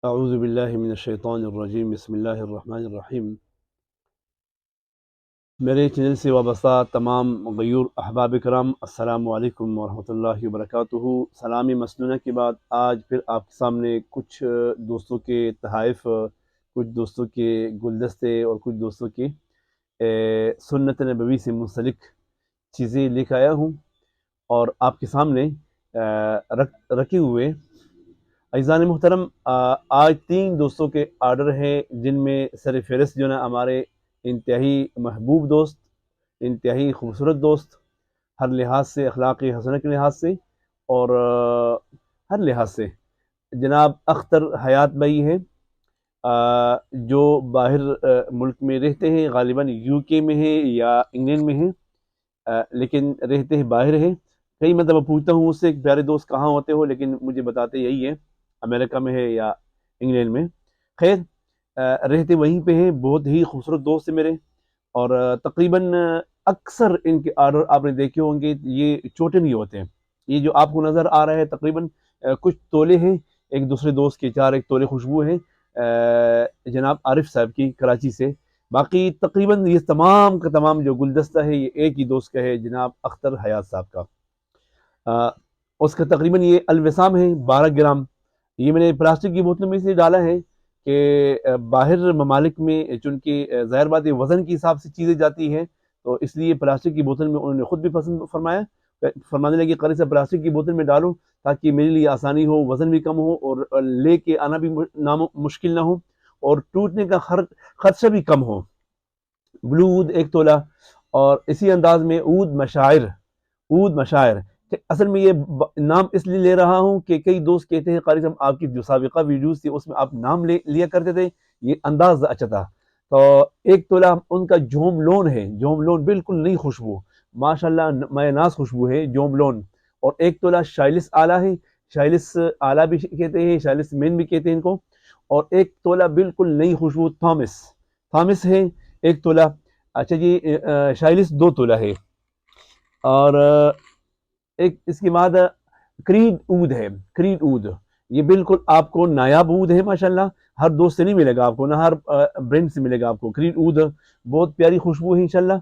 اعوذ باللہ من الشیطان الرجیم، بسم اللہ الرحمن الرحیم۔ میرے چینل سے وابستہ تمام غیور احباب کرام، السلام علیکم ورحمۃ اللہ وبرکاتہ۔ سلامی مسنونہ کے بعد آج پھر آپ کے سامنے کچھ دوستوں کے تحائف، کچھ دوستوں کے گلدستے اور کچھ دوستوں کے سنت نبوی سے منسلک چیزیں لے کے آیا ہوں اور آپ کے سامنے رکھے ہوئے۔ عزیزان محترم، آج 3 دوستوں کے آرڈر ہیں جن میں سر فہرست جو ہے نا ہمارے انتہائی محبوب دوست، انتہائی خوبصورت دوست، ہر لحاظ سے، اخلاقی حسنہ کے لحاظ سے اور ہر لحاظ سے، جناب اختر حیات بھائی ہیں، جو باہر ملک میں رہتے ہیں، غالباً یو کے میں ہیں یا انگلینڈ میں ہیں، لیکن رہتے ہیں باہر ہیں۔ کئی مرتبہ پوچھتا ہوں اس سے کہ پیارے دوست کہاں ہوتے ہو، لیکن مجھے بتاتے یہی ہے امریکہ میں ہے یا انگلینڈ میں۔ خیر، رہتے وہیں پہ ہیں، بہت ہی خوبصورت دوست ہیں میرے، اور تقریباً اکثر ان کے آرڈر آپ نے دیکھے ہوں گے، یہ چھوٹے نہیں ہوتے ہیں۔ یہ جو آپ کو نظر آ رہا ہے تقریباً کچھ تولے ہیں، ایک دوسرے دوست کے 4 تولے خوشبو ہیں جناب عارف صاحب کی کراچی سے۔ باقی تقریباً یہ تمام کا تمام جو گلدستہ ہے یہ ایک ہی دوست کا ہے، جناب اختر حیات صاحب کا۔ اس کا تقریباً یہ الوسام ہے 12 گرام۔ یہ میں نے پلاسٹک کی بوتلوں میں سے ڈالا ہے کہ باہر ممالک میں چونکہ ظاہر بات ہے وزن کے حساب سے چیزیں جاتی ہیں، تو اس لیے پلاسٹک کی بوتل میں انہوں نے خود بھی پسند فرمایا، فرمانے لگے قاری صاحب پلاسٹک کی بوتل میں ڈالو تاکہ میرے لیے آسانی ہو، وزن بھی کم ہو اور لے کے آنا بھی مشکل نہ ہو اور ٹوٹنے کا خدشہ بھی کم ہو۔ بلو عود 1 تولہ، اور اسی انداز میں عود مشاعر۔ اصل میں یہ نام اس لیے لے رہا ہوں کہ کئی دوست کہتے ہیں قاری صاحب آپ کی جو سابقہ ویڈیوز تھی اس میں آپ نام لیا کرتے تھے، یہ انداز اچھا تھا۔ تو 1 تولہ ان کا جوم لون ہے، جوم لون بالکل نئی خوشبو، ماشاءاللہ مائع ناز خوشبو ہے جوم لون۔ اور 1 تولہ شائلس آلہ ہے، شائلس آلہ بھی کہتے ہیں، شائلس مین بھی کہتے ہیں ان کو۔ اور 1 تولہ بالکل نئی خوشبو تھامس ہے 1 تولہ۔ اچھا جی، شائلس 2 تولہ ہے، اور ایک اس کے بعد کریڈ عود ہے، کریڈ عود، یہ بالکل آپ کو نایاب عود ہے ماشاءاللہ، ہر دوست سے نہیں ملے گا آپ کو، نہ ہر برینڈ سے ملے گا آپ کو۔ کریڈ عود بہت پیاری خوشبو ہے انشاءاللہ۔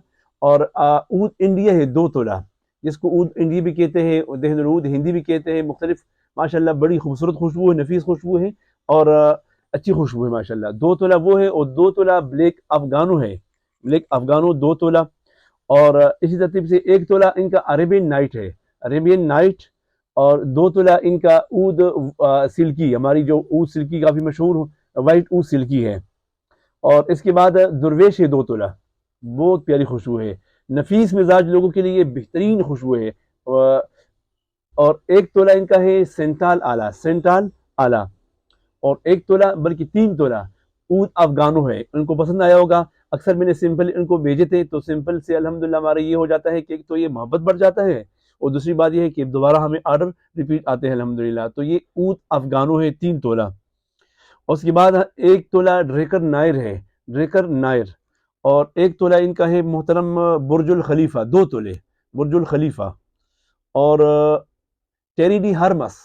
اور عود انڈیا ہے 2 تولہ، جس کو عود انڈیا بھی کہتے ہیں، دہن العود ہندی بھی کہتے ہیں، مختلف ماشاءاللہ بڑی خوبصورت خوشبو ہے، نفیس خوشبو ہے اور اچھی خوشبو ہے ماشاءاللہ۔ 2 تولہ وہ ہے، اور 2 تولہ بلیک افغانو ہے، بلیک افغانو 2 تولہ۔ اور اسی ترتیب سے 1 تولہ ان کا عربین نائٹ ہے، عربین نائٹ، اور 2 تولہ ان کا عود سلکی، ہماری جو عود سلکی کافی مشہور وائٹ عود سلکی ہے۔ اور اس کے بعد درویش ہے 2 تولہ، بہت پیاری خوشبو ہے، نفیس مزاج لوگوں کے لیے بہترین خوشبو ہے۔ اور 1 تولہ ان کا ہے سینتال آلہ، اور 1 تولہ بلکہ 3 تولہ عود افغانو ہے۔ ان کو پسند آیا ہوگا، اکثر میں نے سمپل ان کو بھیجے تھے، تو سمپل سے الحمدللہ ہمارا یہ ہو جاتا ہے کہ ایک تو یہ محبت بڑھ جاتا ہے، اور دوسری بات یہ ہے کہ دوبارہ ہمیں آرڈر ریپیٹ آتے ہیں الحمدللہ۔ تو یہ عود افغانو ہے 3 تولہ۔ اس کے بعد 1 تولہ ڈریکر نائر، اور 1 تولہ ان کا ہے محترم برج الخلیفہ 2 تولے، برج الخلیفہ۔ اور ٹیری ڈی ہرمس،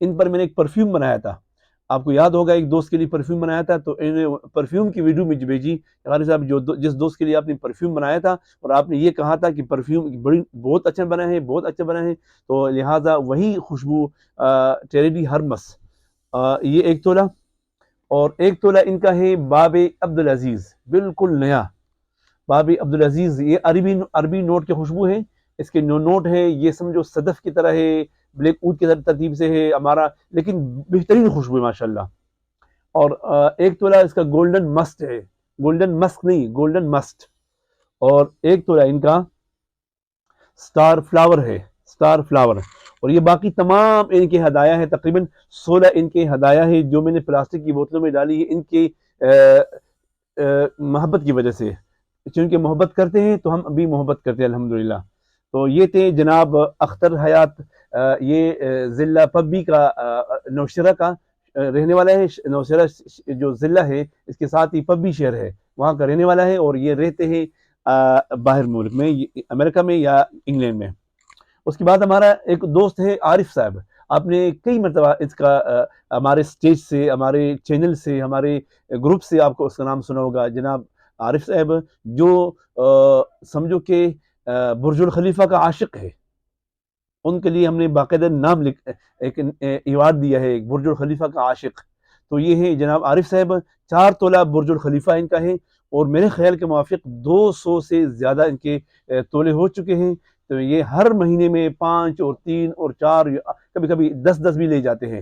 ان پر میں نے ایک پرفیوم بنایا تھا، آپ کو یاد ہوگا ایک دوست کے لیے پرفیوم بنایا تھا، تو انہوں نے پرفیوم کی ویڈیو مجھے بھیجی، قاری صاحب جس دوست کے لیے آپ نے پرفیوم بنایا تھا اور آپ نے یہ کہا تھا کہ پرفیوم بہت اچھا بنا ہے، بہت اچھا بنا ہے، تو لہٰذا وہی خوشبو ٹیری ڈی ہرمس، یہ 1 تولہ۔ اور 1 تولہ ان کا ہے باب عبدالعزیز، بالکل نیا باب عبدالعزیز، یہ عربی نوٹ کی خوشبو ہے، اس کے نوٹ ہے یہ سمجھو صدف کی طرح ہے، بلیک عود کی ترتیب سے ہے ہمارا، لیکن بہترین خوشبو ہے ماشاءاللہ۔ اور 1 تولہ اس کا گولڈن مسٹ ہے، گولڈن مسک نہیں، گولڈن مسٹ۔ اور 1 تولہ ان کا سٹار فلاور، اور یہ باقی تمام ان کے ہدایہ ہیں، تقریباً 16 ان کے ہدایہ ہیں جو میں نے پلاسٹک کی بوتلوں میں ڈالی ہے، ان کی محبت کی وجہ سے، چونکہ محبت کرتے ہیں تو ہم بھی محبت کرتے ہیں الحمدللہ۔ تو یہ تھے جناب اختر حیات، یہ ضلع پبی کا نوشہرہ کا رہنے والا ہے، نوشہرہ جو ضلع ہے اس کے ساتھ ہی پبی شہر ہے، وہاں کا رہنے والا ہے، اور یہ رہتے ہیں باہر ملک میں، امریکہ میں یا انگلینڈ میں۔ اس کے بعد ہمارا ایک دوست ہے عارف آپ نے کئی مرتبہ اس کا ہمارے سٹیج سے، ہمارے چینل سے، ہمارے گروپ سے آپ کو اس کا نام سنا ہوگا، جناب عارف صاحب، جو سمجھو کہ برج الخلیفہ کا عاشق ہے. ان کے لیے ہم نے باقاعدہ نام ایک ایوارڈ دیا ہے، ایک برج الخلیفہ کا عاشق. تو یہ ہے جناب عارف صاحب. 4 تولہ برج الخلیفہ ان کا ہے، اور میرے خیال کے موافق 200 سے زیادہ ان کے تولے ہو چکے ہیں. تو یہ ہر مہینے میں 5 اور 3 اور 4، کبھی کبھی 10 بھی لے جاتے ہیں.